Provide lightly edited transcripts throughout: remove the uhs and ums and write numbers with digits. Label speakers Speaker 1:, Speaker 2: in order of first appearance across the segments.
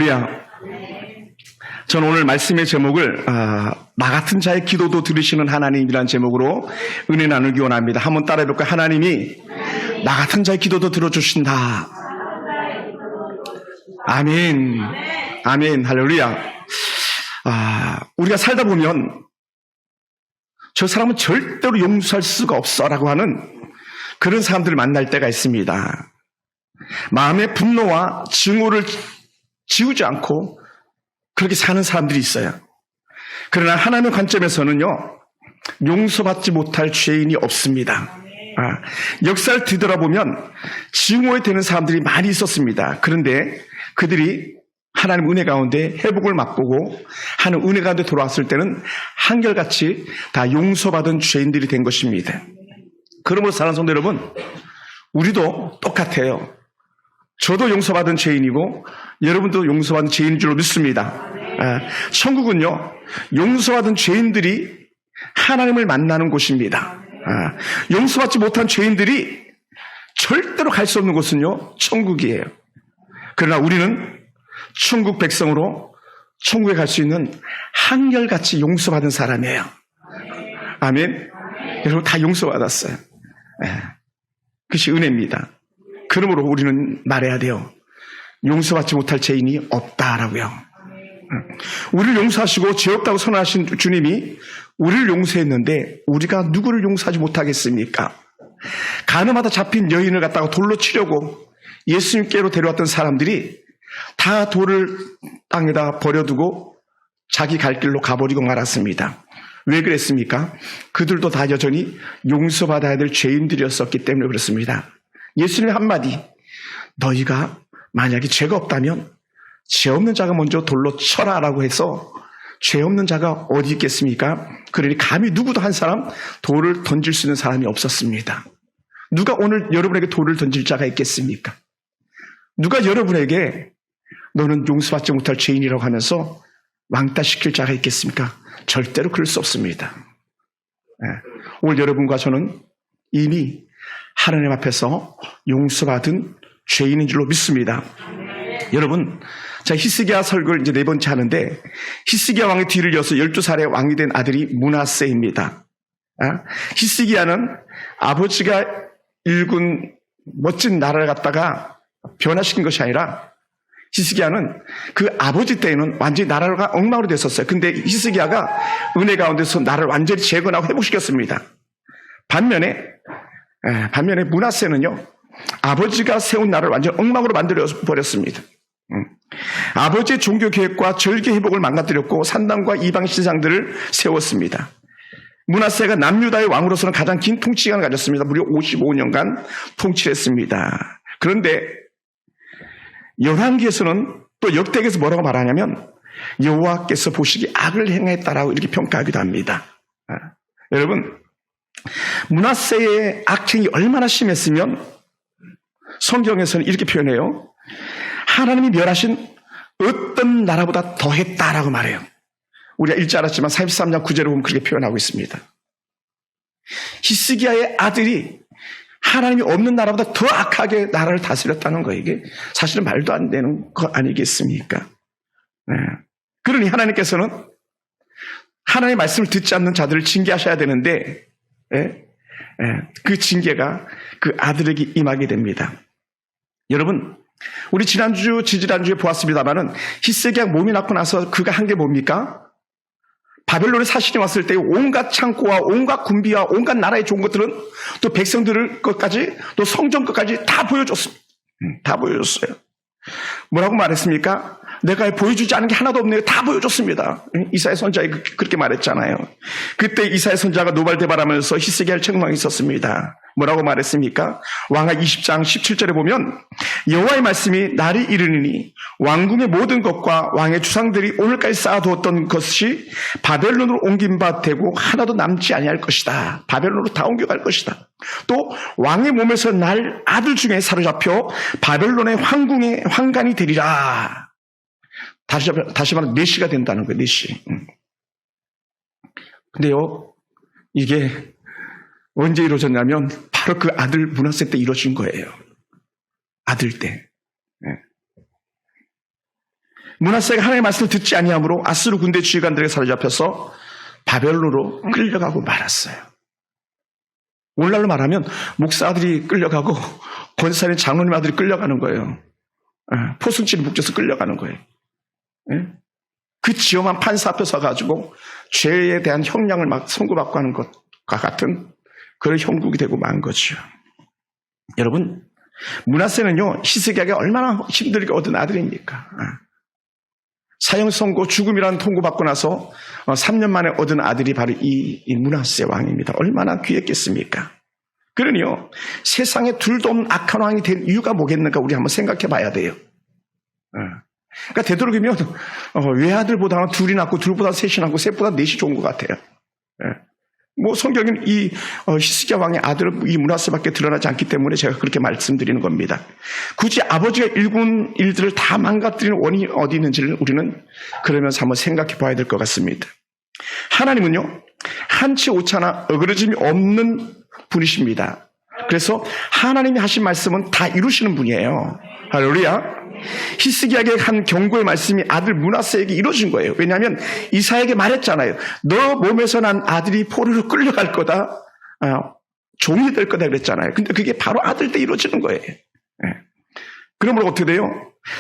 Speaker 1: 할렐루야. 저는 오늘 말씀의 제목을 나 같은 자의 기도도 들으시는 하나님이라는 제목으로 은혜 나누기 원합니다. 한번 따라해 볼까요? 하나님이 나 같은 자의 기도도 들어주신다. 아멘. 아멘. 할렐루야. 우리가 살다 보면 저 사람은 절대로 용서할 수가 없어라고 하는 그런 사람들을 만날 때가 있습니다. 마음의 분노와 증오를 지우지 않고 그렇게 사는 사람들이 있어요. 그러나 하나님의 관점에서는요, 용서받지 못할 죄인이 없습니다. 역사를 뒤돌아보면 증오에 되는 사람들이 많이 있었습니다. 그런데 그들이 하나님 은혜 가운데 회복을 맛보고 하나님 은혜 가운데 돌아왔을 때는 한결같이 다 용서받은 죄인들이 된 것입니다. 그러므로 사랑하는 성도 여러분, 우리도 똑같아요. 저도 용서받은 죄인이고 여러분도 용서받은 죄인인 줄로 믿습니다. 천국은요, 용서받은 죄인들이 하나님을 만나는 곳입니다. 용서받지 못한 죄인들이 절대로 갈 수 없는 곳은요, 천국이에요. 그러나 우리는 천국 백성으로 천국에 갈 수 있는 한결같이 용서받은 사람이에요. 아멘. 여러분 다 용서받았어요. 그것이 은혜입니다. 그러므로 우리는 말해야 돼요. 용서받지 못할 죄인이 없다라고요. 우리를 용서하시고 죄 없다고 선언하신 주님이 우리를 용서했는데 우리가 누구를 용서하지 못하겠습니까? 가늠하다 잡힌 여인을 갖다가 돌로 치려고 예수님께로 데려왔던 사람들이 다 돌을 땅에다 버려두고 자기 갈 길로 가버리고 말았습니다. 왜 그랬습니까? 그들도 다 여전히 용서받아야 될 죄인들이었었기 때문에 그렇습니다. 예수님의 한마디, 너희가 만약에 죄가 없다면 죄 없는 자가 먼저 돌로 쳐라라고 해서 죄 없는 자가 어디 있겠습니까? 그러니 감히 누구도 한 사람 돌을 던질 수 있는 사람이 없었습니다. 누가 오늘 여러분에게 돌을 던질 자가 있겠습니까? 누가 여러분에게 너는 용서받지 못할 죄인이라고 하면서 왕따시킬 자가 있겠습니까? 절대로 그럴 수 없습니다. 오늘 여러분과 저는 이미 하나님 앞에서 용서받은 죄인인 줄로 믿습니다. 여러분, 자, 히스기야 설교를 이제 4번째 하는데, 히스기야 왕의 뒤를 이어서 12살의 왕이 된 아들이 므낫세입니다. 히스기야는 아버지가 일군 멋진 나라를 갖다가 변화시킨 것이 아니라, 히스기야는 그 아버지 때에는 완전히 나라가 엉망으로 됐었어요. 근데 히스기야가 은혜 가운데서 나라를 완전히 재건하고 회복시켰습니다. 반면에 므낫세는요, 아버지가 세운 나라를 완전 엉망으로 만들어버렸습니다. 아버지의 종교계획과 절개 회복을 망가뜨렸고 산당과 이방 신상들을 세웠습니다. 므낫세가 남유다의 왕으로서는 가장 긴 통치기간을 가졌습니다. 무려 55년간 통치를 했습니다. 그런데 열왕기에서는 또 역대기에서 뭐라고 말하냐면 여호와께서 보시기 악을 행했다라고 이렇게 평가하기도 합니다. 여러분, 므낫세의 악행이 얼마나 심했으면 성경에서는 이렇게 표현해요. 하나님이 멸하신 어떤 나라보다 더했다라고 말해요. 우리가 읽지 않았지만 43장 9절을 보면 그렇게 표현하고 있습니다. 히스기야의 아들이 하나님이 없는 나라보다 더 악하게 나라를 다스렸다는 거, 이게 사실은 말도 안 되는 거 아니겠습니까? 그러니 하나님께서는 하나님의 말씀을 듣지 않는 자들을 징계하셔야 되는데 그 징계가 그 아들에게 임하게 됩니다. 여러분, 우리 지지난주에 보았습니다마는 히스기야 몸이 낫고 나서 그가 한 게 뭡니까? 바벨론에 사신이 왔을 때 온갖 창고와 온갖 군비와 온갖 나라의 좋은 것들은 또 백성들 것까지 또 성전 것까지 다 보여줬습니다. 다 보여줬어요. 뭐라고 말했습니까? 내가 보여주지 않은 게 하나도 없네요. 다 보여줬습니다. 이사야 선자가 그렇게 말했잖아요. 그때 이사야 선자가 노발대발하면서 히스기야를 책망했었습니다. 뭐라고 말했습니까? 왕하 20장 17절에 보면 여호와의 말씀이 날이 이르니 왕궁의 모든 것과 왕의 주상들이 오늘까지 쌓아두었던 것이 바벨론으로 옮긴 바 되고 하나도 남지 아니할 것이다. 바벨론으로 다 옮겨갈 것이다. 또 왕의 몸에서 날 아들 중에 사로잡혀 바벨론의 황궁의 황관이 되리라. 다시 말하면 메시가 된다는 거예요. 메시. 근데요, 이게 언제 이루어졌냐면 바로 그 아들 므낫세 때 이루어진 거예요. 아들 때. 므낫세가 하나님의 말씀을 듣지 아니하므로 아스루 군대 지휘관들에게 사로잡혀서 바벨론으로 끌려가고 말았어요. 오늘날로 말하면 목사들이 끌려가고 권사님 장로님 아들이 끌려가는 거예요. 포승치를 묶여서 끌려가는 거예요. 그 지엄한 판사 앞에 서가지고 죄에 대한 형량을 막 선고받고 하는 것과 같은 그런 형국이 되고 만 거죠. 여러분, 므낫세는요 히스기야에게 얼마나 힘들게 얻은 아들입니까? 사형 선고 죽음이라는 통고받고 나서 3년 만에 얻은 아들이 바로 이 므낫세 왕입니다. 얼마나 귀했겠습니까? 그러니요 세상에 둘도 없는 악한 왕이 된 이유가 뭐겠는가 우리 한번 생각해 봐야 돼요. 그러니까 되도록이면 외아들보다는 둘이 낫고 둘보다 셋이 낫고 셋보다 넷이 좋은 것 같아요. 뭐 성경에는 이 히스기야 왕의 아들은 이 므낫세밖에 드러나지 않기 때문에 제가 그렇게 말씀드리는 겁니다. 굳이 아버지가 일군 일들을 다 망가뜨리는 원인이 어디 있는지를 우리는 그러면서 한번 생각해 봐야 될 것 같습니다. 하나님은요 한치 오차나 어그러짐이 없는 분이십니다. 그래서 하나님이 하신 말씀은 다 이루시는 분이에요. 할렐루야. 히스기야에게 한 경고의 말씀이 아들 므낫세에게 이루어진 거예요. 왜냐하면 이사야에게 말했잖아요. 너 몸에서 난 아들이 포로로 끌려갈 거다. 종이 될 거다 그랬잖아요. 근데 그게 바로 아들 때 이루어지는 거예요. 그러므로 어떻게 돼요?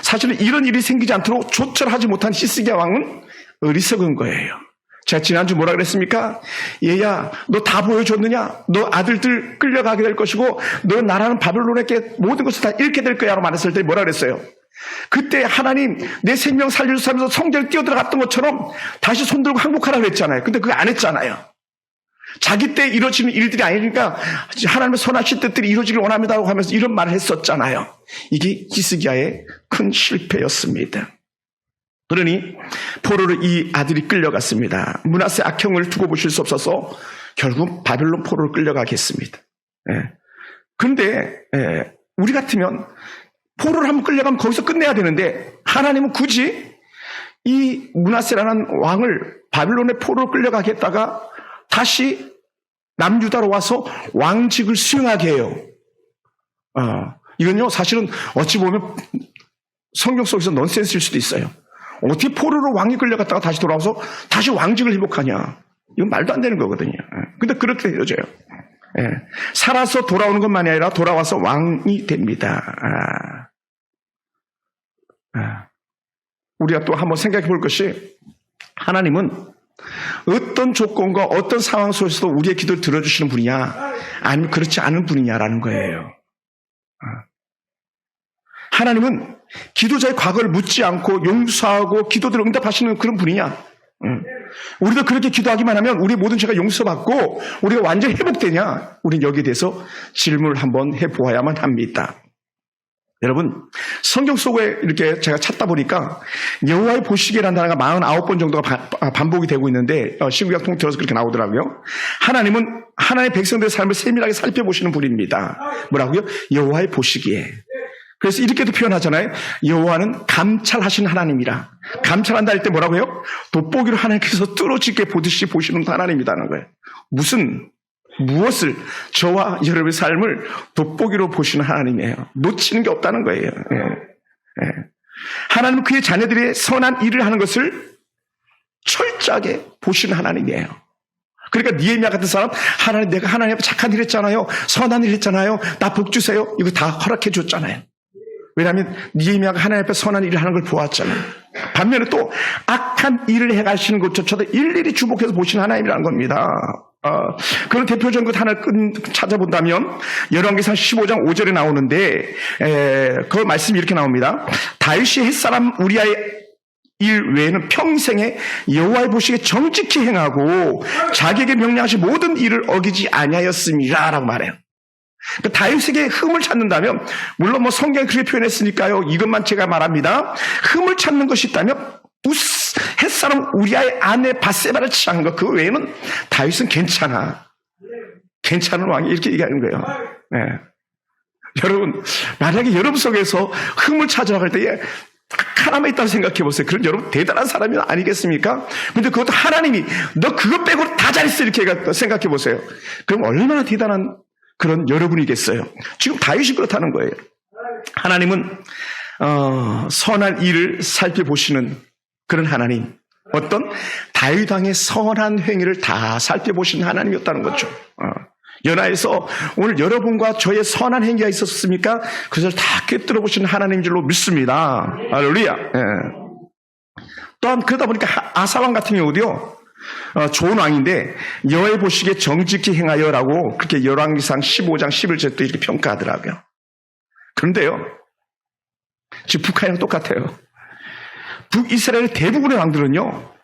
Speaker 1: 사실은 이런 일이 생기지 않도록 조처하지 못한 히스기야 왕은 어리석은 거예요. 제가 지난주 뭐라 그랬습니까? 얘야, 너 다 보여줬느냐? 너 아들들 끌려가게 될 것이고 너 나라는 바벨론에게 모든 것을 다 잃게 될 거야 라고 말했을 때 뭐라 그랬어요? 그때 하나님 내 생명 살려주면서 성전에 뛰어들어갔던 것처럼 다시 손들고 항복하라고 했잖아요. 근데 그거 안 했잖아요. 자기 때 이루어지는 일들이 아니니까 하나님의 선하신 뜻들이 이루어지길 원합니다 하면서 이런 말을 했었잖아요. 이게 히스기야의 큰 실패였습니다. 그러니 포로로 이 아들이 끌려갔습니다. 므낫세 악형을 두고 보실 수 없어서 결국 바벨론 포로로 끌려가겠습니다. 그런데 우리 같으면 포로를 한번 끌려가면 거기서 끝내야 되는데 하나님은 굳이 이 므낫세라는 왕을 바벨론의 포로로 끌려가게 했다가 다시 남유다로 와서 왕직을 수행하게 해요. 이건요 사실은 어찌 보면 성경 속에서 넌센스일 수도 있어요. 어떻게 포로로 왕이 끌려갔다가 다시 돌아와서 다시 왕직을 회복하냐. 이건 말도 안 되는 거거든요. 근데 그렇게 되어져요. 살아서 돌아오는 것만이 아니라 돌아와서 왕이 됩니다. 우리가 또 한번 생각해 볼 것이 하나님은 어떤 조건과 어떤 상황 속에서도 우리의 기도를 들어주시는 분이냐 아니면 그렇지 않은 분이냐라는 거예요. 하나님은 기도자의 과거를 묻지 않고 용서하고 기도들을 응답하시는 그런 분이냐? 우리도 그렇게 기도하기만 하면 우리 모든 죄가 용서받고 우리가 완전히 회복되냐? 우리는 여기에 대해서 질문을 한번 해보아야만 합니다. 여러분 성경 속에 이렇게 제가 찾다 보니까 여호와의 보시기라는 단어가 49번 정도가 반복이 되고 있는데 신구약 통틀어서 그렇게 나오더라고요. 하나님은 하나님의 백성들의 삶을 세밀하게 살펴보시는 분입니다. 뭐라고요? 여호와의 보시기에. 그래서 이렇게도 표현하잖아요. 여호와는 감찰하시는 하나님이라. 감찰한다 할 때 뭐라고요? 돋보기로 하나님께서 뚫어지게 보듯이 보시는 하나님이라는 거예요. 무엇을 저와 여러분의 삶을 돋보기로 보시는 하나님이에요. 놓치는 게 없다는 거예요. 하나님은 그의 자녀들의 선한 일을 하는 것을 철저하게 보시는 하나님이에요. 그러니까 니에미야 같은 사람 하나님 내가 하나님 앞에 착한 일 했잖아요. 선한 일 했잖아요. 나 복 주세요. 이거 다 허락해 줬잖아요. 왜냐하면 니에미야가 하나님 앞에 선한 일을 하는 걸 보았잖아요. 반면에 또 악한 일을 해가시는 것조차도 일일이 주목해서 보시는 하나님이라는 겁니다. 그런 대표적인 것 하나 찾아본다면 열왕기상 15장 5절에 나오는데 그 말씀이 이렇게 나옵니다. 다윗이 햇사람 우리아의 일 외에는 평생에 여호와의 보시기에 정직히 행하고 자기에게 명령하신 모든 일을 어기지 아니하였습니다 라고 말해요. 그러니까 다윗에게 흠을 찾는다면 물론 뭐 성경에 그렇게 표현했으니까요. 이것만 제가 말합니다. 흠을 찾는 것이 있다면 햇사람 우리아의 아내 바세바를 취한 것 그 외에는 다윗은 괜찮아. 괜찮은 왕이 이렇게 얘기하는 거예요. 여러분 만약에 여러분 속에서 흠을 찾아갈 때에 하나만 있다고 생각해 보세요. 그럼 여러분 대단한 사람이 아니겠습니까? 근데 그것도 하나님이 너 그것 빼고 다 잘했어 이렇게 생각해 보세요. 그럼 얼마나 대단한 그런 여러분이겠어요. 지금 다윗이 그렇다는 거예요. 하나님은 선한 일을 살펴보시는 그런 하나님, 어떤 다윗 왕의 선한 행위를 다 살펴보시는 하나님이었다는 거죠. 연하에서 오늘 여러분과 저의 선한 행위가 있었습니까? 그것을 다 꿰뚫어 보시는 하나님인 줄로 믿습니다. 할렐루야. 또한 그러다 보니까 아사왕 같은 경우도요, 좋은 왕인데 여호와의 보시기에 정직히 행하여라고 그렇게 열왕기상 15장 11절에 또 이렇게 평가하더라고요. 그런데요, 지금 북한이랑 똑같아요. 북이스라엘 대부분의 왕들은요,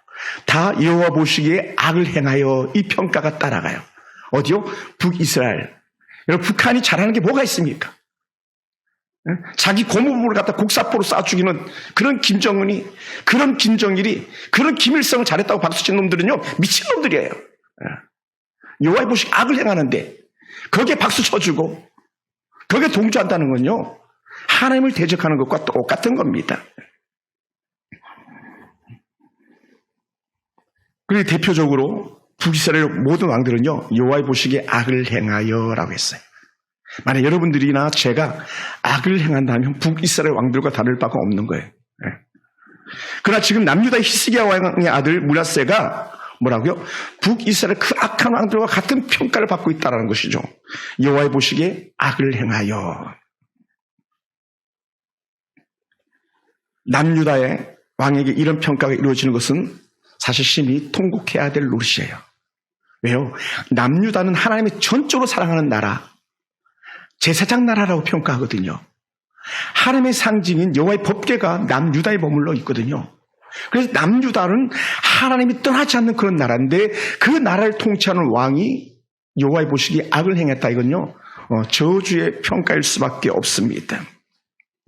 Speaker 1: 다 여호와 보시기에 악을 행하여 이 평가가 따라가요. 어디요? 북이스라엘. 여러분, 북한이 잘하는 게 뭐가 있습니까? 자기 고모부를 갖다 곡사포로 쏴 죽이는 그런 김정은이, 그런 김정일이, 그런 김일성을 잘했다고 박수친 놈들은요, 미친 놈들이에요. 여호와의 보시기에 악을 행하는데 거기에 박수 쳐주고 거기에 동조한다는 건요, 하나님을 대적하는 것과 똑같은 겁니다. 그리고 대표적으로 북이스라엘 모든 왕들은요, 여호와의 보시기에 악을 행하여라고 했어요. 만약 여러분들이나 제가 악을 행한다면 북이스라엘 왕들과 다를 바가 없는 거예요. 그러나 지금 남유다 히스기야 왕의 아들 므낫세가 뭐라고요? 북이스라엘 그 악한 왕들과 같은 평가를 받고 있다는 것이죠. 여호와의 보시기에 악을 행하여. 남유다의 왕에게 이런 평가가 이루어지는 것은 사실 심히 통곡해야 될 노릇이에요. 왜요? 남유다는 하나님이 전적으로 사랑하는 나라, 제사장 나라라고 평가하거든요. 하나님의 상징인 여호와의 법궤가 남유다에 머물러 있거든요. 그래서 남유다는 하나님이 떠나지 않는 그런 나라인데 그 나라를 통치하는 왕이 여호와의 보시기에 악을 행했다. 이건요, 저주의 평가일 수밖에 없습니다.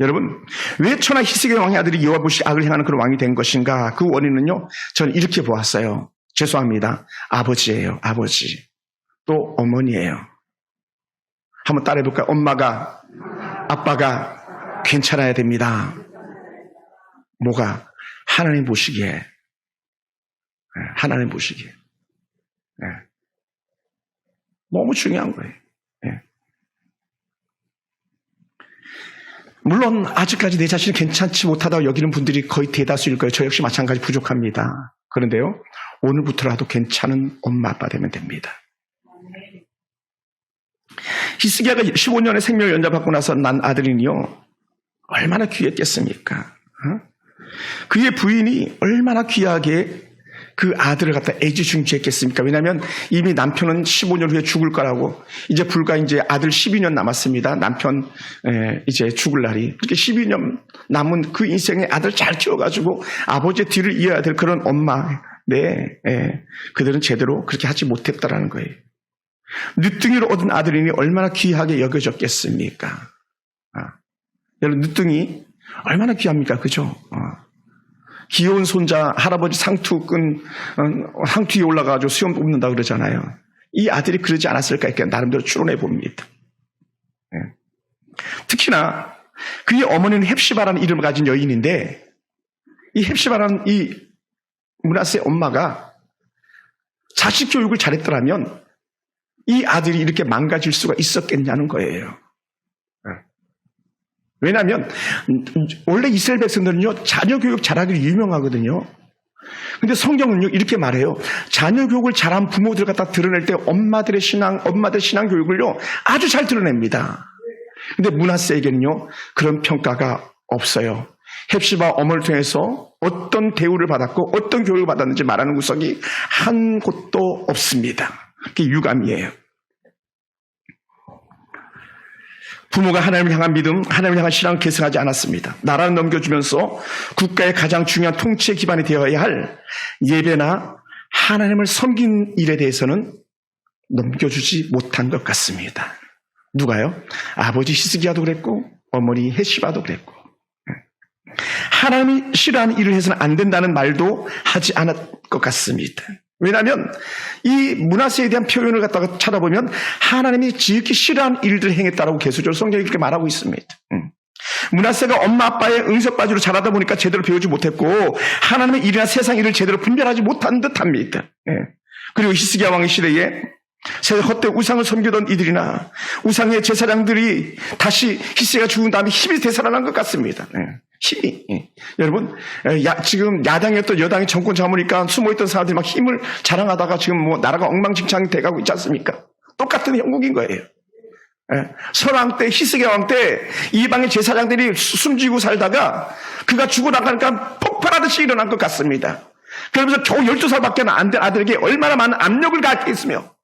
Speaker 1: 여러분, 왜 천하 히스기야 왕의 아들이 여호와 보시기에 악을 행하는 그런 왕이 된 것인가? 그 원인은요, 저는 이렇게 보았어요. 죄송합니다. 아버지예요. 아버지. 또 어머니예요. 한번 따라해볼까요? 엄마가, 아빠가 괜찮아야 됩니다. 뭐가? 하나님 보시기에. 하나님 보시기에. 너무 중요한 거예요. 물론 아직까지 내 자신이 괜찮지 못하다고 여기는 분들이 거의 대다수일 거예요. 저 역시 마찬가지 부족합니다. 그런데요, 오늘부터라도 괜찮은 엄마 아빠 되면 됩니다. 히스기야가 15년의 생명을 연장받고 나서 난 아들이니요, 얼마나 귀했겠습니까? 그의 부인이 얼마나 귀하게 그 아들을 갖다 애지중지했겠습니까? 왜냐하면 이미 남편은 15년 후에 죽을 거라고, 이제 불과 이제 아들 12년 남았습니다. 남편 이제 죽을 날이. 그렇게 12년 남은 그 인생에 아들 잘 키워가지고 아버지의 뒤를 이어야 될 그런 엄마, 그들은 제대로 그렇게 하지 못했다라는 거예요. 늦둥이로 얻은 아들이니 얼마나 귀하게 여겨졌겠습니까? 여러분, 늦둥이 얼마나 귀합니까? 그죠? 귀여운 손자, 할아버지 상투 위에 올라가가지고 수염 뽑는다 그러잖아요. 이 아들이 그러지 않았을까 이렇게 나름대로 추론해 봅니다. 특히나 그의 어머니는 헵시바라는 이름을 가진 여인인데, 이 헵시바라는 이 므낫세 엄마가 자식 교육을 잘했더라면 이 아들이 이렇게 망가질 수가 있었겠냐는 거예요. 왜냐하면 원래 이스라엘 백성들은요, 자녀 교육 잘하기로 유명하거든요. 근데 성경은요, 이렇게 말해요. 자녀 교육을 잘한 부모들 갖다 드러낼 때 엄마들 신앙 교육을요, 아주 잘 드러냅니다. 근데 므낫세에게는요, 그런 평가가 없어요. 헵시바 어머니를 통해서 어떤 대우를 받았고 어떤 교육을 받았는지 말하는 구석이 한 곳도 없습니다. 그게 유감이에요. 부모가 하나님을 향한 믿음, 하나님을 향한 신앙을 계승하지 않았습니다. 나라를 넘겨주면서 국가의 가장 중요한 통치의 기반이 되어야 할 예배나 하나님을 섬긴 일에 대해서는 넘겨주지 못한 것 같습니다. 누가요? 아버지 히스기야도 그랬고 어머니 헵시바도 그랬고, 하나님이 싫어하는 일을 해서는 안 된다는 말도 하지 않을 것 같습니다. 왜냐하면 이 므낫세에 대한 표현을 갖다가 찾아보면 하나님이 지극히 싫어하는 일들을 행했다라고 계수적으로 성경이 그렇게 말하고 있습니다. 므낫세가 엄마 아빠의 응석바지로 자라다 보니까 제대로 배우지 못했고 하나님의 일이나 세상 일을 제대로 분별하지 못한 듯합니다. 그리고 히스기야 왕의 시대에 헛되이 우상을 섬기던 이들이나 우상의 제사장들이 다시 히스기야가 죽은 다음에 힘이 되살아난 것 같습니다. 힘이. 여러분, 지금 야당이었던 여당이 정권 잡으니까 숨어있던 사람들이 막 힘을 자랑하다가 지금 뭐 나라가 엉망진창이 돼가고 있지 않습니까? 똑같은 형국인 거예요. 설왕 때, 히스기야 왕 때 이방의 제사장들이 숨지고 살다가 그가 죽어나가니까 폭발하듯이 일어난 것 같습니다. 그러면서 겨우 12살밖에 안 된 아들에게 얼마나 많은 압력을 가하게 했으며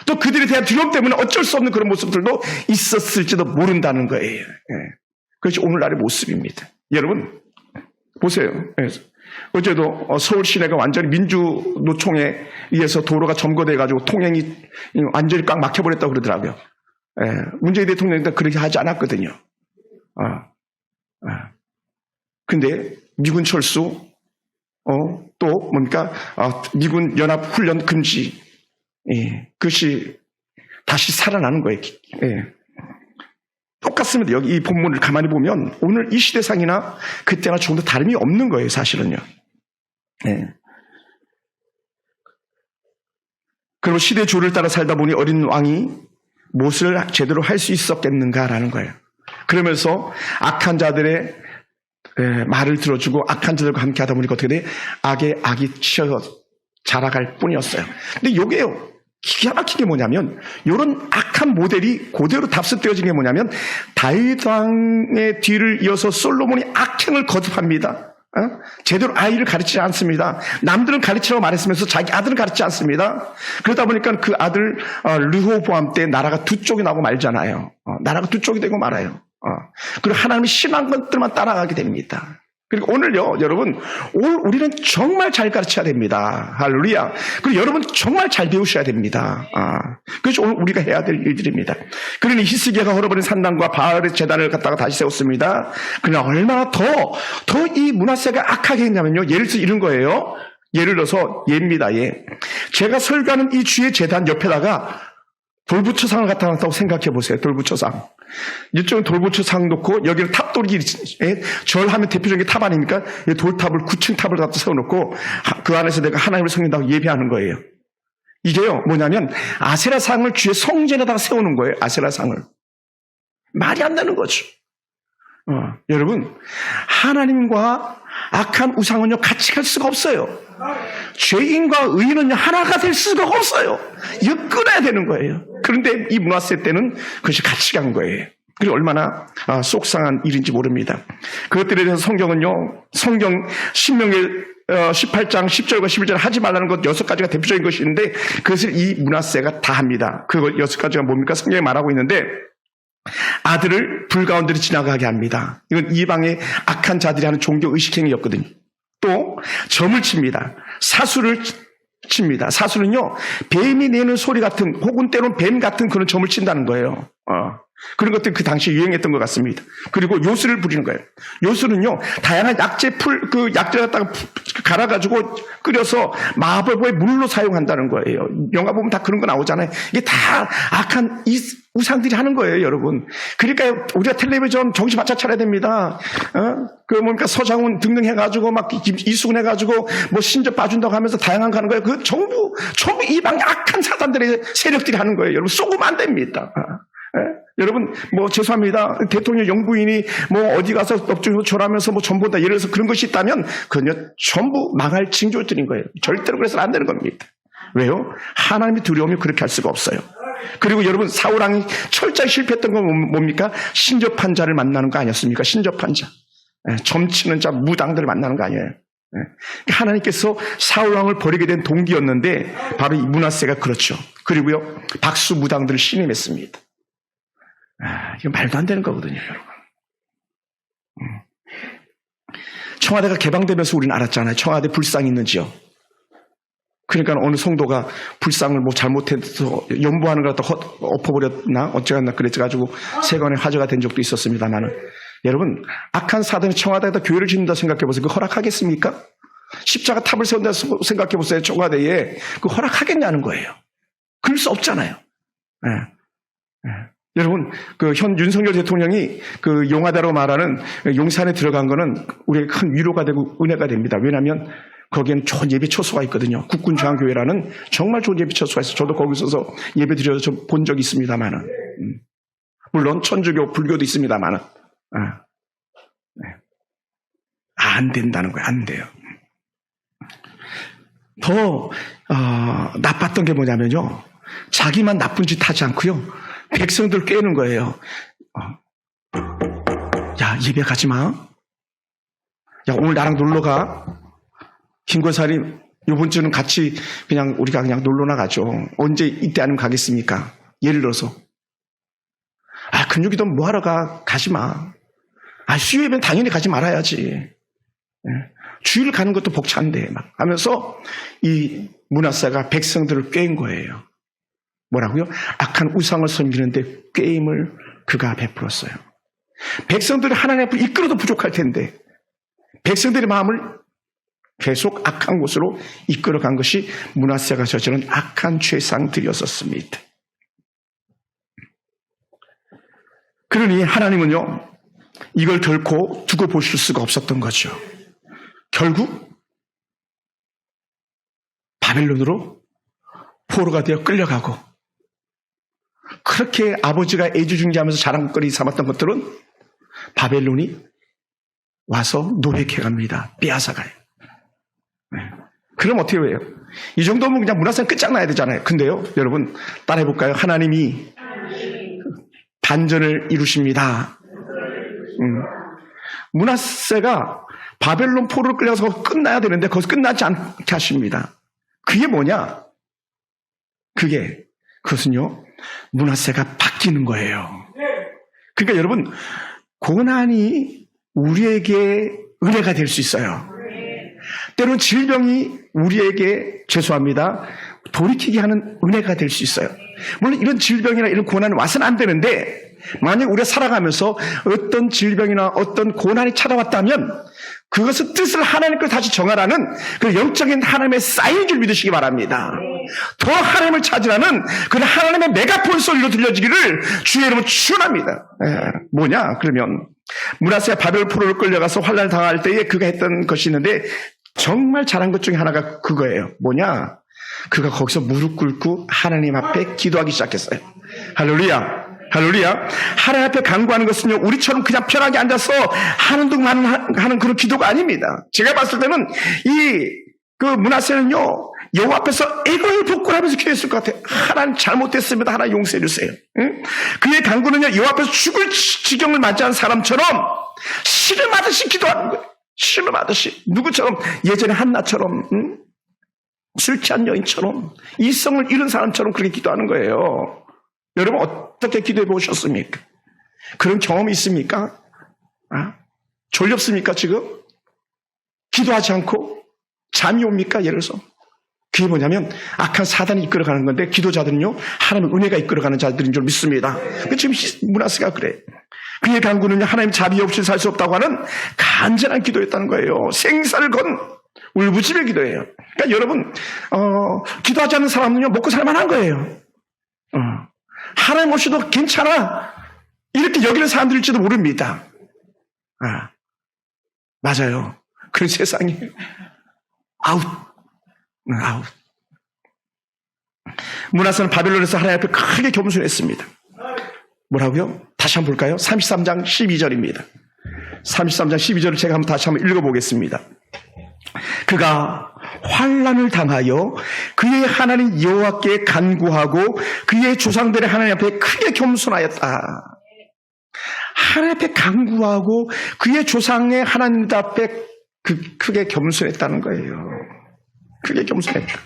Speaker 1: 또 그들에 대한 두려움 때문에 어쩔 수 없는 그런 모습들도 있었을지도 모른다는 거예요. 그것이 오늘날의 모습입니다. 여러분 보세요. 어제도 서울 시내가 완전히 민주노총에 의해서 도로가 점거돼가지고 통행이 완전히 꽉 막혀버렸다고 그러더라고요. 문재인 대통령도 그렇게 하지 않았거든요. 근데 미군 철수, 또 뭡니까? 미군 연합 훈련 금지, 그것이 다시 살아나는 거예요. 똑같습니다. 여기 이 본문을 가만히 보면 오늘 이 시대상이나 그때나 조금 더 다름이 없는 거예요, 사실은요. 그리고 시대 조를 따라 살다 보니 어린 왕이 무엇을 제대로 할 수 있었겠는가라는 거예요. 그러면서 악한 자들의 말을 들어주고 악한 자들과 함께 하다 보니까 어떻게 돼? 악의 악이 치어 자라갈 뿐이었어요. 근데 이게요, 기가 막힌 게 뭐냐면 이런 악한 모델이 그대로 답습되어진 게 뭐냐면 다윗 왕의 뒤를 이어서 솔로몬이 악행을 거듭합니다. 제대로 아이를 가르치지 않습니다. 남들은 가르치라고 말했으면서 자기 아들은 가르치지 않습니다. 그러다 보니까 그 아들 르호보암 때 나라가 두 쪽이 나고 말잖아요. 나라가 두 쪽이 되고 말아요. 그리고 하나님이 심한 것들만 따라가게 됩니다. 그리고 오늘요, 여러분, 우리는 정말 잘 가르쳐야 됩니다. 할렐루야. 그리고 여러분 정말 잘 배우셔야 됩니다. 그것이 오늘 우리가 해야 될 일들입니다. 그러니 히스기야가 헐어버린 산당과 바알의 제단을 갖다가 다시 세웠습니다. 그러나 얼마나 더 이 므낫세가 악하게 했냐면요. 예를 들어서 이런 거예요. 예를 들어서 예입니다. 예. 제가 설교하는 이 주의 제단 옆에다가 돌부처상을 갖다 놨다고 생각해 보세요. 돌부처상. 이쪽은 돌부처상 놓고 여기는 탑돌이 절하면 대표적인 게 탑 아닙니까? 돌탑을 9층 탑을 갖다 세워놓고 그 안에서 내가 하나님을 섬긴다고 예배하는 거예요. 이게요 뭐냐면 아세라상을 주의 성전에다가 세우는 거예요. 아세라상을. 말이 안 되는 거죠. 여러분 하나님과 악한 우상은요 같이 갈 수가 없어요. 죄인과 의인은요 하나가 될 수가 없어요. 이거 끊어야 되는 거예요. 그런데 이 므낫세 때는 그것이 같이 간 거예요. 그리고 얼마나 속상한 일인지 모릅니다. 그것들에 대해서 성경은요, 성경 신명기 18장 10절과 11절 하지 말라는 것 6가지가 대표적인 것인데 그것을 이 므낫세가 다 합니다. 그 6가지가 뭡니까? 성경에 말하고 있는데 아들을 불 가운데로 지나가게 합니다. 이건 이방의 악한 자들이 하는 종교 의식행위였거든요. 또 점을 칩니다. 사수를 칩니다. 사수는요 뱀이 내는 소리 같은 혹은 때로는 뱀 같은 그런 점을 친다는 거예요. 그런 것들 그 당시에 유행했던 것 같습니다. 그리고 요술을 부리는 거예요. 요술은요 다양한 약재 그 약재를 갖다가 갈아가지고 끓여서 마법의 물로 사용한다는 거예요. 영화 보면 다 그런 거 나오잖아요. 이게 다 악한 우상들이 하는 거예요, 여러분. 그러니까 우리가 텔레비전 정신 바짝 차려야 됩니다. 그 뭡니까 서장훈 등등 해가지고 막 이수근 해가지고 뭐 신접 봐준다고 하면서 다양한 거 하는 거예요. 그 전부 이방 악한 사단들의 세력들이 하는 거예요. 여러분 쏘면 안 됩니다. 여러분 뭐 죄송합니다. 대통령 영부인이 뭐 어디 가서 엎드려서 절하면서 뭐 전보다 예를 들어서 그런 것이 있다면 그건 전부 망할 징조들인 거예요. 절대로 그래서는 안 되는 겁니다. 왜요? 하나님이 두려우면 그렇게 할 수가 없어요. 그리고 여러분 사울왕이 철저히 실패했던 건 뭡니까? 신접한 자를 만나는 거 아니었습니까? 신접한 자, 점치는 자, 무당들을 만나는 거 아니에요. 하나님께서 사울왕을 버리게 된 동기였는데 바로 이 므낫세가 그렇죠. 그리고요 박수 무당들을 신임했습니다. 이거 말도 안 되는 거거든요, 여러분. 청와대가 개방되면서 우리는 알았잖아요. 청와대 불상이 있는지요. 그러니까 어느 성도가 불상을 뭐 잘못해서 연부하는 걸 갖다 엎어버렸나 어쩌겠나 그래가지고 세관에 화제가 된 적도 있었습니다만은 여러분 악한 사단이 청와대에다 교회를 짓는다 생각해보세요. 그 허락하겠습니까? 십자가 탑을 세운다 생각해보세요. 청와대에 그 허락하겠냐는 거예요. 그럴 수 없잖아요. 여러분, 그 윤석열 대통령이 그 용하다로 말하는 용산에 들어간 거는 우리에게 큰 위로가 되고 은혜가 됩니다. 왜냐하면 거기에는 좋은 예배 처소가 있거든요. 국군중앙교회라는 정말 좋은 예배 처소가 있어요. 저도 거기 서서 예배 드려서 본 적이 있습니다만은. 물론 천주교, 불교도 있습니다만은. 안 된다는 거예요. 안 돼요. 더 나빴던 게 뭐냐면요. 자기만 나쁜 짓 하지 않고요. 백성들 깨는 거예요. 야, 예배 가지 마. 야, 오늘 나랑 놀러 가. 김권사님, 요번 주는 같이 우리가 그냥 놀러 나가죠. 언제 이때 아니면 가겠습니까? 예를 들어서. 근육이도 뭐하러 가? 가지 마. 수요 예배는 당연히 가지 말아야지. 주일 가는 것도 벅찬데 막 하면서 이 므낫세가 백성들을 꾀인 거예요. 뭐라고요? 악한 우상을 섬기는데 꾀임을 그가 베풀었어요. 백성들을 하나님 앞으로 이끌어도 부족할 텐데 백성들의 마음을 계속 악한 곳으로 이끌어간 것이 므낫세가 저지른 악한 죄상들이었습니다. 그러니 하나님은요, 이걸 결코 두고 보실 수가 없었던 거죠. 결국 바벨론으로 포로가 되어 끌려가고, 그렇게 아버지가 애지중지하면서 자랑거리 삼았던 것들은 바벨론이 와서 노획해 갑니다. 빼앗아가요. 그럼 어떻게 해요? 이 정도면 그냥 므낫세는 끝장나야 되잖아요. 근데요, 여러분 따라해볼까요? 하나님이 반전을 이루십니다. 므낫세가 바벨론 포로를 끌려서 끝나야 되는데 거기서 끝나지 않게 하십니다. 그게 뭐냐? 그것은요, 므낫세가 바뀌는 거예요. 그러니까 여러분, 고난이 우리에게 은혜가 될 수 있어요. 때로는 질병이 우리에게, 죄송합니다, 돌이키게 하는 은혜가 될 수 있어요. 물론 이런 질병이나 이런 고난이 와서는 안 되는데, 만약 우리가 살아가면서 어떤 질병이나 어떤 고난이 찾아왔다면 그것은 뜻을 하나님께 다시 정하라는 그 영적인 하나님의 사인인 줄 믿으시기 바랍니다. 더 하나님을 찾으라는 그런 하나님의 메가폰 소리로 들려지기를 주의 이름으로 축원합니다. 뭐냐? 그러면 므낫세가 바벨 포로를 끌려가서 환난을 당할 때에 그가 했던 것이 있는데 정말 잘한 것 중에 하나가 그거예요. 뭐냐? 그가 거기서 무릎 꿇고 하나님 앞에 기도하기 시작했어요. 할렐루야. 할렐루야. 하나님 앞에 간구하는 것은요, 우리처럼 그냥 편하게 앉아서 하는 둥만 하는 그런 기도가 아닙니다. 제가 봤을 때는 므낫세는요, 여호와 앞에서 애걸 복구하면서 기도했을 것 같아요. 하나님 잘못됐습니다. 하나님 용서해 주세요. 응? 그의 간구는요, 여호와 앞에서 죽을 지경을 맞이한 사람처럼 씨름하듯이 기도하는 거예요. 씨름하듯이. 누구처럼? 예전에 한나처럼, 술 취한 여인처럼, 이성을 잃은 사람처럼 그렇게 기도하는 거예요. 여러분 어떻게 기도해 보셨습니까? 그런 경험이 있습니까? 졸렵습니까 지금? 기도하지 않고 잠이 옵니까? 예를 들어서 그게 뭐냐면 악한 사단이 이끌어가는 건데, 기도자들은요 하나님의 은혜가 이끌어가는 자들인 줄 믿습니다. 지금 므낫세가 그래. 그의 간구는요, 하나님 자비 없이 살 수 없다고 하는 간절한 기도였다는 거예요. 생사를 건 울부짖는 기도예요. 그러니까 여러분, 기도하지 않는 사람은요 먹고 살만한 거예요. 하나님 없이도 괜찮아, 이렇게 여기는 사람들일지도 모릅니다. 맞아요. 그런 세상이 아웃. 므낫세는 바벨론에서 하나님 앞에 크게 겸손했습니다. 뭐라고요? 다시 한번 볼까요? 33장 12절입니다. 33장 12절을 제가 다시 한번 읽어보겠습니다. 그가 환난을 당하여 그의 하나님 여호와께 간구하고 그의 조상들의 하나님 앞에 크게 겸손하였다. 하나님 앞에 간구하고 그의 조상의 하나님 앞에 크게 겸손했다는 거예요. 크게 겸손했다.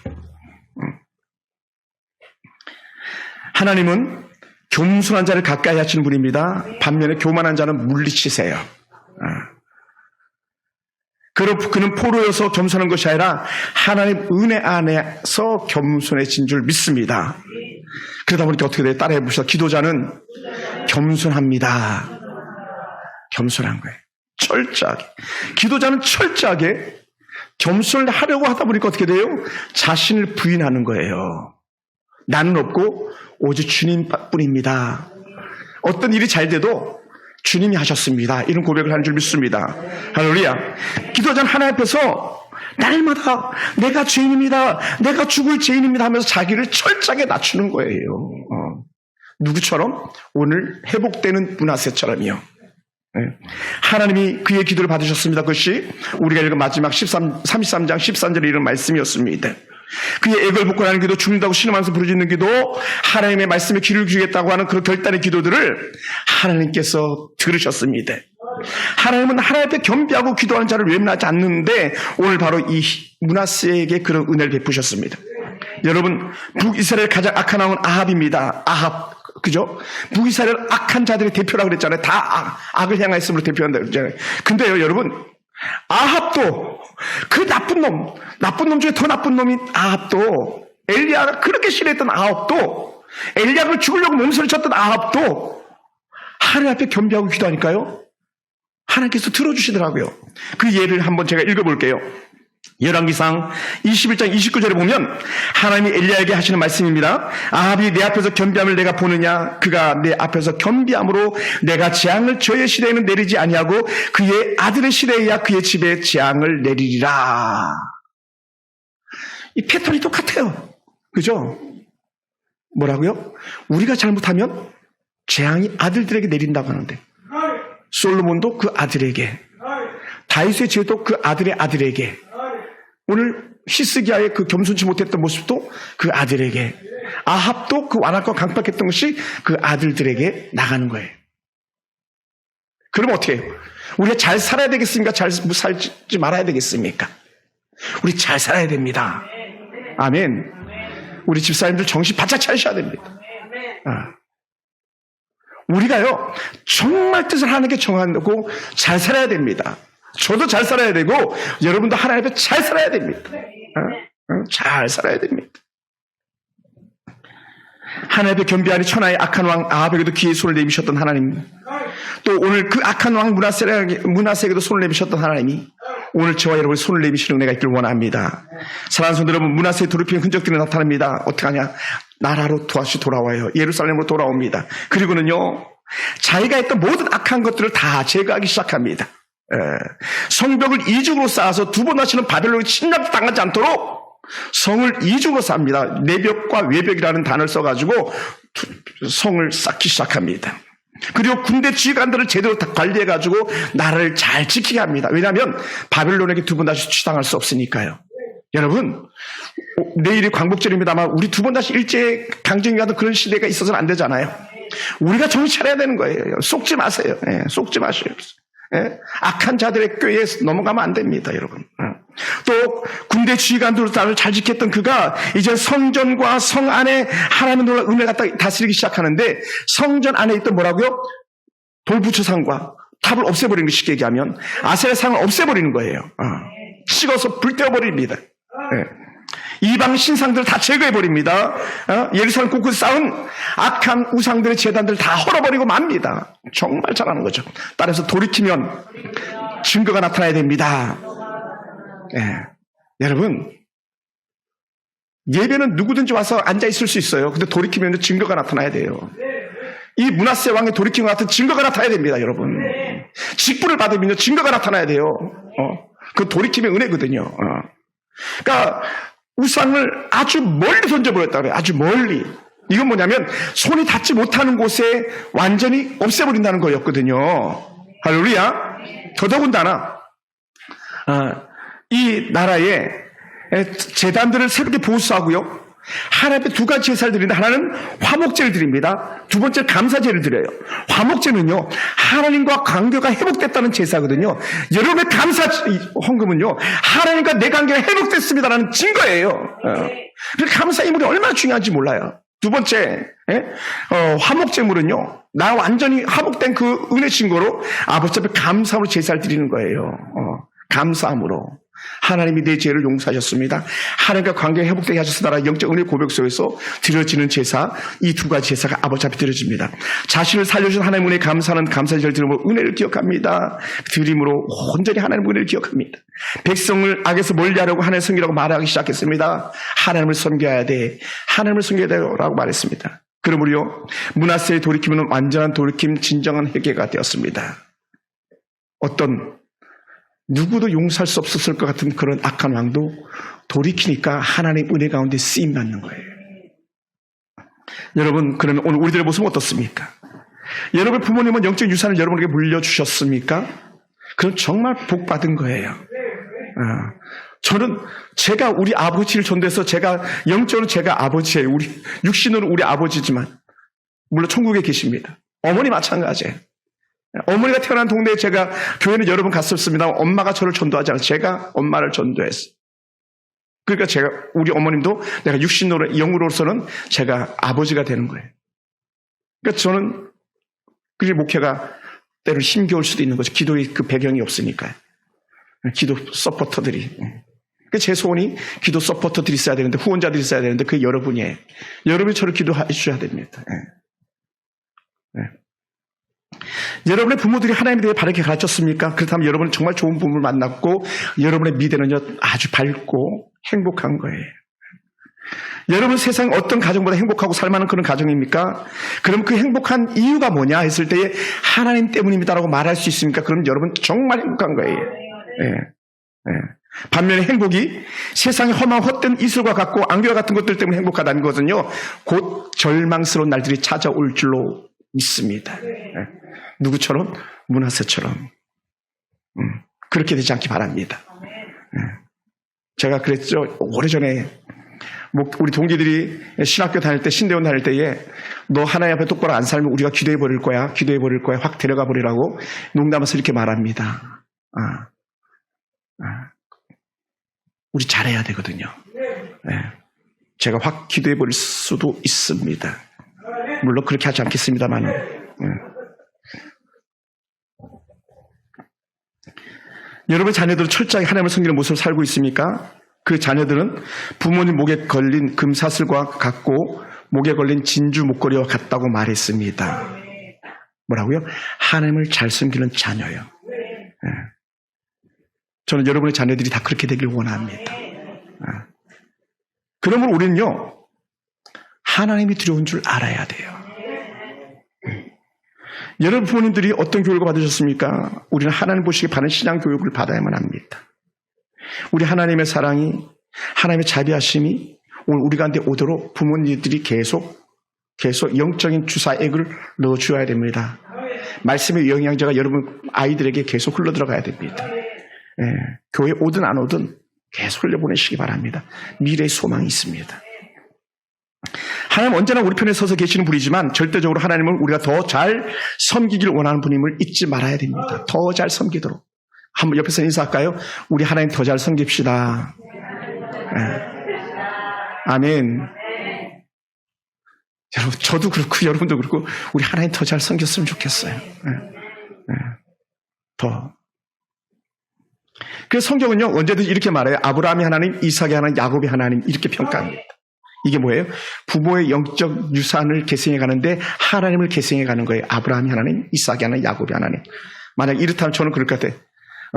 Speaker 1: 하나님은 겸손한 자를 가까이 하시는 분입니다. 반면에 교만한 자는 물리치세요. 그는 포로여서 겸손한 것이 아니라 하나님 은혜 안에서 겸손해진 줄 믿습니다. 그러다 보니까 어떻게 돼요? 따라해 봅시다. 기도자는 겸손합니다. 겸손한 거예요. 철저하게. 기도자는 철저하게 겸손을 하려고 하다 보니까 어떻게 돼요? 자신을 부인하는 거예요. 나는 없고 오직 주님뿐입니다. 어떤 일이 잘 돼도 주님이 하셨습니다. 이런 고백을 하는 줄 믿습니다. 할렐루야. 기도자는 하나님 앞에서 날마다 내가 죄인입니다. 내가 죽을 죄인입니다 하면서 자기를 철저하게 낮추는 거예요. 누구처럼? 오늘 회복되는 므낫세처럼이요. 하나님이 그의 기도를 받으셨습니다. 그것이 우리가 읽은 마지막 33장 13절에 이런 말씀이었습니다. 그의 애걸 복권하는 기도, 죽는다고 신음하면서 부르짖는 기도, 하나님의 말씀에 귀를 기울이겠다고 하는 그런 결단의 기도들을 하나님께서 들으셨습니다. 하나님은 하나님 앞에 겸비하고 기도하는 자를 외면하지 않는데 오늘 바로 이 므낫세에게 그런 은혜를 베푸셨습니다. 여러분, 북이스라엘 가장 악한 왕은 아합입니다. 아합, 그죠? 북이스라엘 악한 자들의 대표라고 그랬잖아요. 다 악을 향하였음으로 대표한다고 그랬잖아요. 근데요, 여러분, 아합도 그 나쁜 놈 중에 더 나쁜 놈인 아합도, 엘리야가 그렇게 싫어했던 아합도, 엘리야를 죽으려고 몸서리쳤던 아합도 하나님 앞에 겸비하고 기도하니까요, 하나님께서 들어주시더라고요. 그 예를 한번 제가 읽어볼게요. 열왕기상 21장 29절에 보면 하나님이 엘리야에게 하시는 말씀입니다. 아합이 내 앞에서 겸비함을 내가 보느냐? 그가 내 앞에서 겸비함으로 내가 재앙을 저의 시대에는 내리지 아니하고 그의 아들의 시대에야 그의 집에 재앙을 내리리라. 이 패턴이 똑같아요. 그죠? 뭐라고요? 우리가 잘못하면 재앙이 아들들에게 내린다고 하는데, 솔로몬도 그 아들에게, 다윗의 죄도 그 아들의 아들에게, 오늘 히스기야의 그 겸손치 못했던 모습도 그 아들에게, 아합도 그 완악과 강팍했던 것이 그 아들들에게 나가는 거예요. 그럼 어떻게 해요? 우리가 잘 살아야 되겠습니까? 잘 살지 말아야 되겠습니까? 우리 잘 살아야 됩니다. 아멘. 우리 집사님들 정신 바짝 차리셔야 됩니다. 우리가요, 정말 뜻을 하나님께 정하고 잘 살아야 됩니다. 저도 잘 살아야 되고 여러분도 하나님 앞에 잘 살아야 됩니다. 잘 살아야 됩니다. 하나님 앞에 겸비하니 천하의 악한 왕 아합에게도 기의 손을 내미셨던 하나님, 또 오늘 그 악한 왕 므낫세에게도 손을 내미셨던 하나님이 오늘 저와 여러분의 손을 내미시는 은혜가 있기를 원합니다. 사랑하는 성도 여러분, 므낫세의 돌이키는 흔적들이 나타납니다. 어떻게 하냐? 나라로 다시 돌아와요. 예루살렘으로 돌아옵니다. 그리고는요, 자기가 했던 모든 악한 것들을 다 제거하기 시작합니다. 성벽을 이중으로 쌓아서 두 번 다시는 바벨론이 침략당하지 않도록 성을 이중으로 쌓습니다. 내벽과 외벽이라는 단어를 써가지고 성을 쌓기 시작합니다. 그리고 군대 지휘관들을 제대로 다 관리해가지고 나라를 잘 지키게 합니다. 왜냐하면 바벨론에게 두 번 다시 취당할 수 없으니까요. 여러분, 내일이 광복절입니다만 우리 두 번 다시 일제 강점기 같은 그런 시대가 있어서는 안 되잖아요. 우리가 정신 차려야 되는 거예요. 속지 마세요. 속지 마세요. 악한 자들의 꾀에 넘어가면 안 됩니다, 여러분. 또 군대 지휘관들로 나를 잘 지켰던 그가 이제 성전과 성 안에 하나님의 놀라운 은혜를 갖다 다스리기 시작하는데, 성전 안에 있던 뭐라고요? 돌부처상과 탑을 없애버리는 거, 쉽게 얘기하면 아세라 상을 없애버리는 거예요. 식어서 불태워버립니다. 이방 신상들을 다 제거해버립니다. 예루살렘 곳곳에 쌓은 악한 우상들의 제단들을 다 헐어버리고 맙니다. 정말 잘하는 거죠. 따라서 돌이키면 증거가 나타나야 됩니다. 여러분, 예배는 누구든지 와서 앉아있을 수 있어요. 근데 돌이키면 증거가 나타나야 돼요. 이 므낫세 왕의 돌이킴과 같은 증거가 나타나야 됩니다, 여러분. 직분을 받으면 증거가 나타나야 돼요. 그 돌이킴의 은혜거든요. 그러니까 우상을 아주 멀리 던져버렸다 그래요. 아주 멀리. 이건 뭐냐면 손이 닿지 못하는 곳에 완전히 없애버린다는 거였거든요. 할렐루야. 더더군다나 이 나라의 제단들을 새롭게 보수하고요, 하나님 앞에 두 가지 제사를 드리는데, 하나는 화목제를 드립니다. 두 번째 감사제를 드려요. 화목제는요, 하나님과 관계가 회복됐다는 제사거든요. 여러분의 감사 헌금은요, 하나님과 내 관계가 회복됐습니다라는 증거예요. 그래서 감사 인물이 얼마나 중요한지 몰라요. 두 번째, 화목제물은요, 나 완전히 화목된 그 은혜 증거로 아버지 앞에 감사함으로 제사를 드리는 거예요. 감사함으로. 하나님이 내 죄를 용서하셨습니다. 하나님과 관계가 회복되게 하셨으나 영적 은혜 고백 속에서 드려지는 제사, 이 두 가지 제사가 아버지 앞에 드려집니다. 자신을 살려주신 하나님 은혜에 감사하는 감사제를 드림으로 은혜를 기억합니다. 드림으로 온전히 하나님 은혜를 기억합니다. 백성을 악에서 멀리하려고 하나님을 섬기라고 말하기 시작했습니다. 하나님을 섬겨야 돼. 하나님을 섬겨야 돼라고 말했습니다. 그러므로요, 므낫세의 돌이킴은 완전한 돌이킴, 진정한 회개가 되었습니다. 어떤 누구도 용서할 수 없었을 것 같은 그런 악한 왕도 돌이키니까 하나님 은혜 가운데 쓰임받는 거예요. 여러분, 그러면 오늘 우리들의 모습은 어떻습니까? 여러분 부모님은 영적 유산을 여러분에게 물려주셨습니까? 그럼 정말 복받은 거예요. 저는 제가 우리 아버지를 전도해서 제가 영적으로 제가 아버지예요. 우리 육신으로 우리 아버지지만 물론 천국에 계십니다. 어머니 마찬가지예요. 어머니가 태어난 동네에 제가 교회는 여러 번 갔었습니다. 엄마가 저를 전도하지 않아서 제가 엄마를 전도했어요. 그러니까 제가 우리 어머님도 내가 육신으로 영으로서는 제가 아버지가 되는 거예요. 그러니까 저는 그게 목회가 때로 힘겨울 수도 있는 거죠. 기도의 그 배경이 없으니까요. 기도 서포터들이. 제 소원이 기도 서포터들이 있어야 되는데 후원자들이 있어야 되는데 그게 여러분이에요. 여러분이 저를 기도해 주셔야 됩니다. 여러분의 부모들이 하나님에 대해 바르게 가르쳤습니까? 그렇다면 여러분은 정말 좋은 부모를 만났고 여러분의 미래는요 아주 밝고 행복한 거예요. 여러분 세상 어떤 가정보다 행복하고 살만한 그런 가정입니까? 그럼 그 행복한 이유가 뭐냐 했을 때에 하나님 때문입니다라고 말할 수 있습니까? 그럼 여러분 정말 행복한 거예요. 반면에 행복이 세상의 험한 헛된 이슬과 같고 안개와 같은 것들 때문에 행복하다는 것은요 곧 절망스러운 날들이 찾아올 줄로 믿습니다. 누구처럼? 문하세처럼. 그렇게 되지 않기 바랍니다. 제가 그랬죠. 오래전에 우리 동기들이 신학교 다닐 때 신대원 다닐 때에 너 하나님 앞에 똑바로 안 살면 우리가 기도해 버릴 거야. 확 데려가 버리라고 농담해서 이렇게 말합니다. 우리 잘해야 되거든요. 제가 확 기도해 버릴 수도 있습니다. 물론 그렇게 하지 않겠습니다만. 여러분 자녀들은 철저하게 하나님을 섬기는 모습을 살고 있습니까? 그 자녀들은 부모님 목에 걸린 금사슬과 같고 목에 걸린 진주 목걸이와 같다고 말했습니다. 뭐라고요? 하나님을 잘 섬기는 자녀요. 저는 여러분의 자녀들이 다 그렇게 되길 원합니다. 그러면 우리는요 하나님이 두려운 줄 알아야 돼요. 여러분 부모님들이 어떤 교육을 받으셨습니까? 우리는 하나님 보시기에 바른 신앙 교육을 받아야만 합니다. 우리 하나님의 사랑이 하나님의 자비하심이 오늘 우리 가운데 오도록 부모님들이 계속 영적인 주사액을 넣어주어야 됩니다. 말씀의 영양제가 여러분 아이들에게 계속 흘러들어가야 됩니다. 교회 오든 안 오든 계속 흘려보내시기 바랍니다. 미래의 소망이 있습니다. 하나님 언제나 우리 편에 서서 계시는 분이지만 절대적으로 하나님은 우리가 더 잘 섬기길 원하는 분임을 잊지 말아야 됩니다. 더 잘 섬기도록. 한번 옆에서 인사할까요? 우리 하나님 더 잘 섬깁시다. 아멘. 여러분, 저도 그렇고 여러분도 그렇고 우리 하나님 더 잘 섬겼으면 좋겠어요. 더. 그래서 성경은요 언제든지 이렇게 말해요. 아브라함이 하나님, 이삭이 하나님, 야곱이 하나님 이렇게 평가합니다. 이게 뭐예요? 부모의 영적 유산을 계승해 가는데 하나님을 계승해 가는 거예요. 아브라함이 하나님, 이삭이 하나님, 야곱이 하나님. 만약 이렇다면 저는 그럴 것 같아요.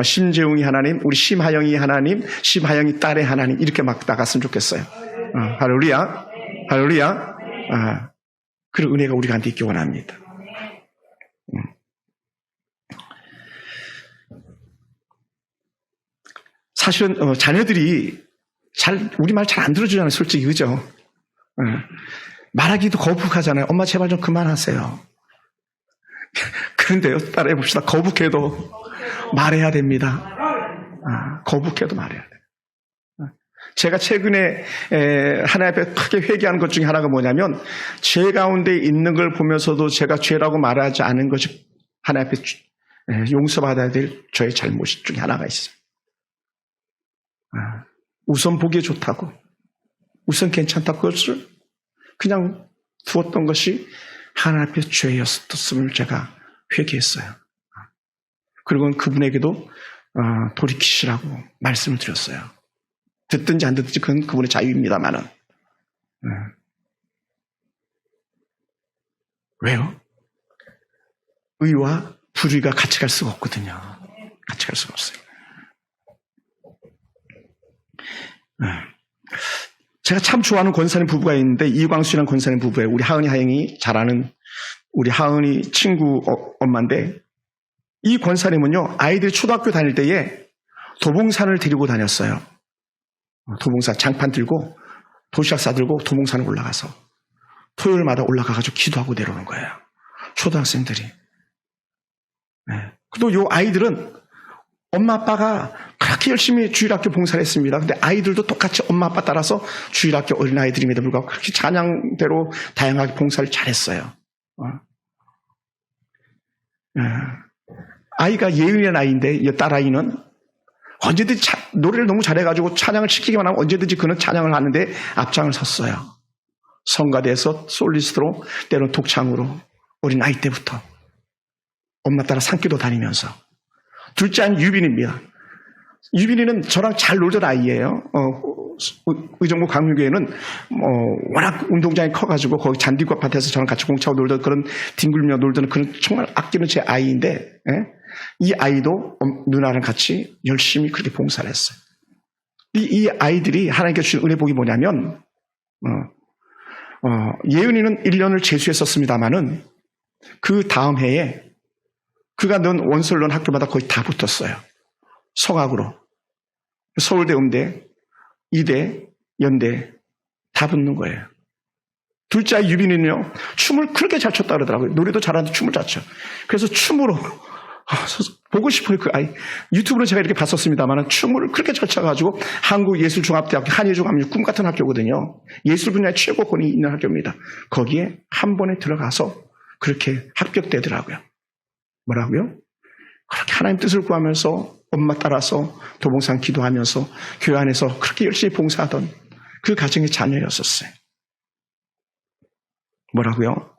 Speaker 1: 심재웅이 하나님, 우리 심하영이 하나님, 심하영이 딸의 하나님 이렇게 막 나갔으면 좋겠어요. 할렐루야. 할렐루야. 그런 은혜가 우리 가운데 있기 원합니다. 사실은 자녀들이 우리 말 잘 안 들어주잖아요. 솔직히 그죠? 말하기도 거북하잖아요. 엄마 제발 좀 그만하세요. 그런데요, 따라해 봅시다. 거북해도 말해야 됩니다. 거북해도 말해야 돼요. 제가 최근에 하나님 앞에 크게 회개하는 것 중에 하나가 뭐냐면 죄 가운데 있는 걸 보면서도 제가 죄라고 말하지 않은 것이 하나님 앞에 용서받아야 될 저의 잘못 중에 하나가 있어요. 우선 보기에 좋다고, 우선 괜찮다고 그것을 그냥 두었던 것이 하나님 앞에 죄였음을 제가 회개했어요. 그리고 그분에게도 돌이키시라고 말씀을 드렸어요. 듣든지 안 듣든지 그건 그분의 자유입니다만은. 왜요? 의와 불의가 같이 갈 수가 없거든요. 같이 갈 수가 없어요. 제가 참 좋아하는 권사님 부부가 있는데 이광수라는 권사님 부부예요. 우리 하은이 잘 아는 우리 하은이 친구 엄마인데 이 권사님은요 아이들이 초등학교 다닐 때에 도봉산을 데리고 다녔어요. 도봉산 장판 들고 도시락 싸들고 도봉산을 올라가서 토요일마다 올라가가지고 기도하고 내려오는 거예요. 초등학생들이. 네. 또 요 아이들은 엄마 아빠가 그렇게 열심히 주일학교 봉사를 했습니다. 근데 아이들도 똑같이 엄마 아빠 따라서 주일학교 어린아이들임에도 불구하고 그렇게 찬양대로 다양하게 봉사를 잘했어요. 아이가 예은이라는 아이인데 이 딸아이는 언제든지 노래를 너무 잘해가지고 찬양을 시키기만 하면 언제든지 그는 찬양을 하는데 앞장을 섰어요. 성가대에서 솔리스트로 때로는 독창으로 어린 아이 때부터 엄마 따라 산기도 다니면서. 둘째 아이는 유빈입니다. 유빈이는 저랑 잘 놀던 아이예요. 의정부 강릉교회는 워낙 운동장이 커가지고 거기 잔디밭 밭에서 저랑 같이 공차고 놀던 그런 뒹굴며 놀던 그런 정말 아끼는 제 아이인데 이 아이도 누나랑 같이 열심히 그렇게 봉사를 했어요. 이 아이들이 하나님께 주신 은혜 복이 뭐냐면 예은이는 1년을 재수했었습니다마는 그 다음 해에 그가 넣은 원서를 넣은 학교마다 거의 다 붙었어요. 성악으로. 서울대, 음대, 이대, 연대 다 붙는 거예요. 둘째 아이 유빈이는요. 춤을 그렇게 잘 췄다 그러더라고요. 노래도 잘하는데 춤을 잘 춰. 그래서 춤으로 보고 싶어요. 그 아이. 유튜브로 제가 이렇게 봤었습니다만 춤을 그렇게 잘 춰가지고 한국예술종합대학교 한예종합 꿈 같은 학교거든요. 예술 분야의 최고권이 있는 학교입니다. 거기에 한 번에 들어가서 그렇게 합격되더라고요. 뭐라고요? 그렇게 하나님 뜻을 구하면서 엄마 따라서 도봉산 기도하면서 교회 안에서 그렇게 열심히 봉사하던 그 가정의 자녀였었어요. 뭐라고요?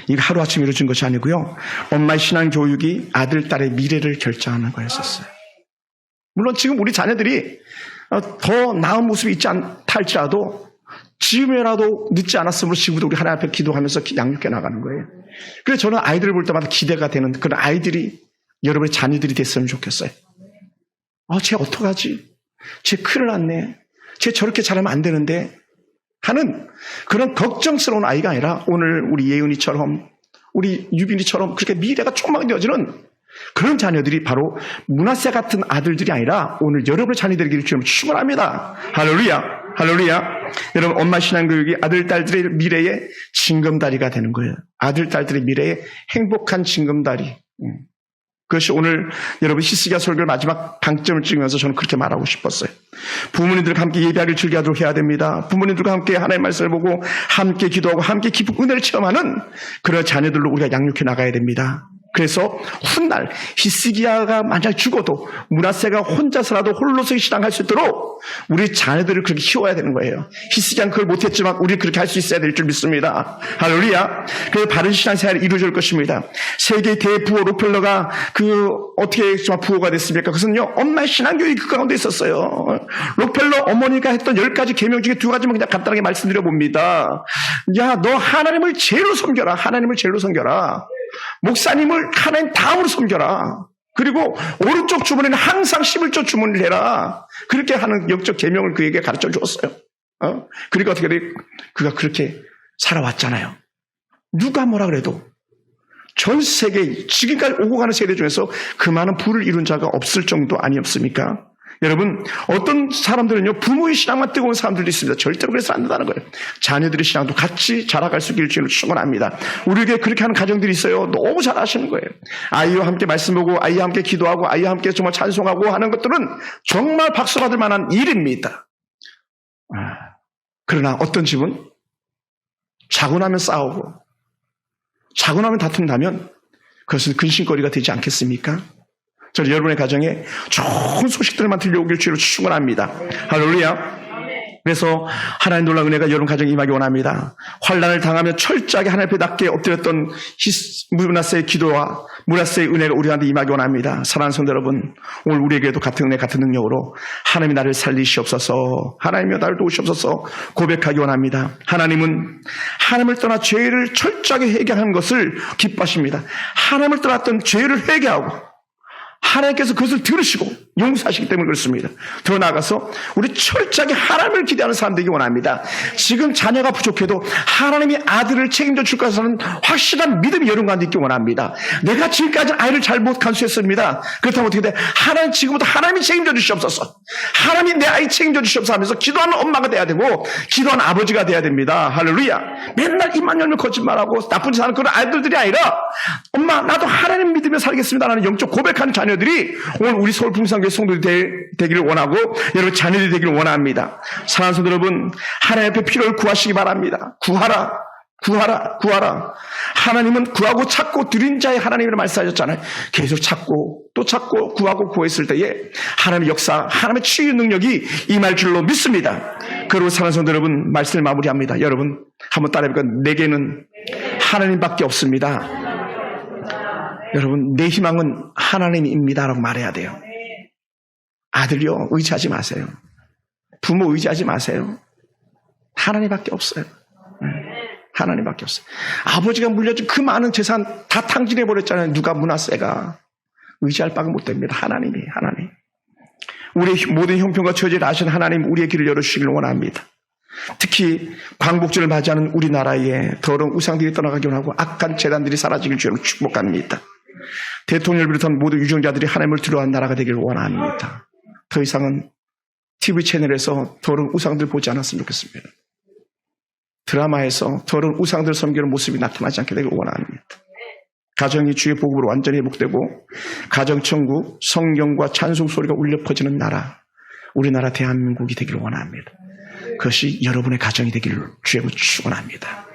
Speaker 1: 이거 하루아침에 이루어진 것이 아니고요. 엄마의 신앙교육이 아들, 딸의 미래를 결정하는 거였었어요. 물론 지금 우리 자녀들이 더 나은 모습이 있지 않다 할지라도 지금이라도 늦지 않았으므로 지금부터 우리 하나님 앞에 기도하면서 양육해 나가는 거예요. 그래서 저는 아이들을 볼 때마다 기대가 되는 그런 아이들이 여러분의 자녀들이 됐으면 좋겠어요. 쟤 어떡하지? 쟤 큰일 났네. 쟤 저렇게 잘하면 안 되는데 하는 그런 걱정스러운 아이가 아니라 오늘 우리 예은이처럼 우리 유빈이처럼 그렇게 미래가 촉망되어지는 그런 자녀들이 바로 문하세 같은 아들들이 아니라 오늘 여러분의 자녀들이 되기를 주님을 축원합니다. 할렐루야. 할렐루야. 여러분 엄마 신앙교육이 아들, 딸들의 미래의 징검다리가 되는 거예요. 아들, 딸들의 미래의 행복한 징검다리. 그것이 오늘 여러분 히스기야 설교의 마지막 방점을 찍으면서 저는 그렇게 말하고 싶었어요. 부모님들과 함께 예배하기를 즐겨하도록 해야 됩니다. 부모님들과 함께 하나님의 말씀을 보고 함께 기도하고 함께 깊은 은혜를 체험하는 그런 자녀들로 우리가 양육해 나가야 됩니다. 그래서 훗날 히스기야가 만약 죽어도 문하세가 혼자서라도 홀로서 신앙할 수 있도록 우리 자녀들을 그렇게 키워야 되는 거예요. 히스기야는 그걸 못했지만 우리 그렇게 할 수 있어야 될 줄 믿습니다. 할렐루야. 그래서 바른 신앙생활이 이루어질 것입니다. 세계 대부호 록펠러가 어떻게 부호가 됐습니까? 그것은요 엄마의 신앙교육이 그 가운데 있었어요. 록펠러 어머니가 했던 10가지 계명 중에 2가지만 그냥 간단하게 말씀드려 봅니다. 야, 너 하나님을 제일로 섬겨라. 하나님을 제일로 섬겨라. 목사님을 하나님 다음으로 섬겨라. 그리고 오른쪽 주머니는 항상 11조 주머니를 해라. 그렇게 하는 영적 계명을 그에게 가르쳐 주었어요. 그리고 어떻게 돼? 그가 그렇게 살아왔잖아요. 누가 뭐라 그래도 전 세계 지금까지 오고 가는 세대 중에서 그 많은 부를 이룬 자가 없을 정도 아니었습니까? 여러분 어떤 사람들은요 부모의 신앙만 뜨거운 사람들도 있습니다. 절대로 그래서 안 된다는 거예요. 자녀들의 신앙도 같이 자라갈 수 있기를 주님을 축원합니다. 우리에게 그렇게 하는 가정들이 있어요. 너무 잘하시는 거예요. 아이와 함께 말씀 보고 아이와 함께 기도하고 아이와 함께 정말 찬송하고 하는 것들은 정말 박수 받을 만한 일입니다. 그러나 어떤 집은 자고 나면 싸우고 자고 나면 다툰다면 그것은 근심거리가 되지 않겠습니까? 저는 여러분의 가정에 좋은 소식들만 들려오길 주로 축원합니다. 할렐루야. 그래서 하나님 놀라운 은혜가 여러분 가정에 임하기 원합니다. 환난을 당하며 철저하게 하나님 앞에 낮게 엎드렸던 문하세의 기도와 문하세의 은혜가 우리한테 임하기 원합니다. 사랑하는 성도 여러분, 오늘 우리에게도 같은 은혜 같은 능력으로 하나님이 나를 살리시옵소서, 하나님이여 나를 도우시옵소서 고백하기 원합니다. 하나님은 하나님을 떠나 죄를 철저하게 회개하는 것을 기뻐하십니다. 하나님을 떠났던 죄를 회개하고 하나님께서 그것을 들으시고 용서하시기 때문에 그렇습니다. 더 나아가서 우리 철저하게 하나님을 기대하는 사람들이기 원합니다. 지금 자녀가 부족해도 하나님이 아들을 책임져 줄 것이라는 확실한 믿음이 여러분 가운데 있기 원합니다. 내가 지금까지 아이를 잘못 간수했습니다. 그렇다면 어떻게 돼? 하나님 지금부터 하나님이 책임져 주시옵소서. 하나님이 내 아이 책임져 주시옵소서 하면서 기도하는 엄마가 돼야 되고 기도하는 아버지가 돼야 됩니다. 할렐루야. 맨날 입만 열면 거짓말하고 나쁜 짓 하는 그런 아이들이 아니라 엄마 나도 하나님 믿으며 살겠습니다라는 영적 고백하는 자녀들이 오늘 우리 서울 풍산교회 성도들이 되기를 원하고 여러분 자녀들이 되기를 원합니다. 사랑하는 성도 여러분, 하나님 앞에 필요를 구하시기 바랍니다. 구하라. 하나님은 구하고 찾고 드린 자의 하나님이라 말씀하셨잖아요. 계속 찾고 또 찾고 구하고 구했을 때에 하나님의 역사, 하나님의 치유 능력이 임할 줄로 믿습니다. 그리고 사랑하는 성도 여러분, 말씀을 마무리합니다. 여러분 한번 따라해볼까요? 내게는 하나님밖에 없습니다. 여러분 내 희망은 하나님입니다라고 말해야 돼요. 아들요 의지하지 마세요. 부모 의지하지 마세요. 하나님밖에 없어요. 하나님밖에 없어요. 아버지가 물려준 그 많은 재산 다 탕진해버렸잖아요. 누가 문화세가. 의지할 바가 못 됩니다. 하나님. 우리의 모든 형편과 처지를 아시는 하나님 우리의 길을 열어주시길 원합니다. 특히 광복절을 맞이하는 우리나라에 더러운 우상들이 떠나가기 원하고 악한 재단들이 사라지길 주로 축복합니다. 대통령을 비롯한 모든 유정자들이 하나님을 두려워하는 나라가 되기를 원합니다. 더 이상은 TV 채널에서 더러운 우상들 보지 않았으면 좋겠습니다. 드라마에서 더러운 우상들 섬기는 모습이 나타나지 않게 되길 원합니다. 가정이 주의 복음으로 완전히 회복되고 가정천국, 성경과 찬송 소리가 울려 퍼지는 나라, 우리나라 대한민국이 되기를 원합니다. 그것이 여러분의 가정이 되기를 주의 축원합니다.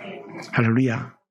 Speaker 1: 할렐루야.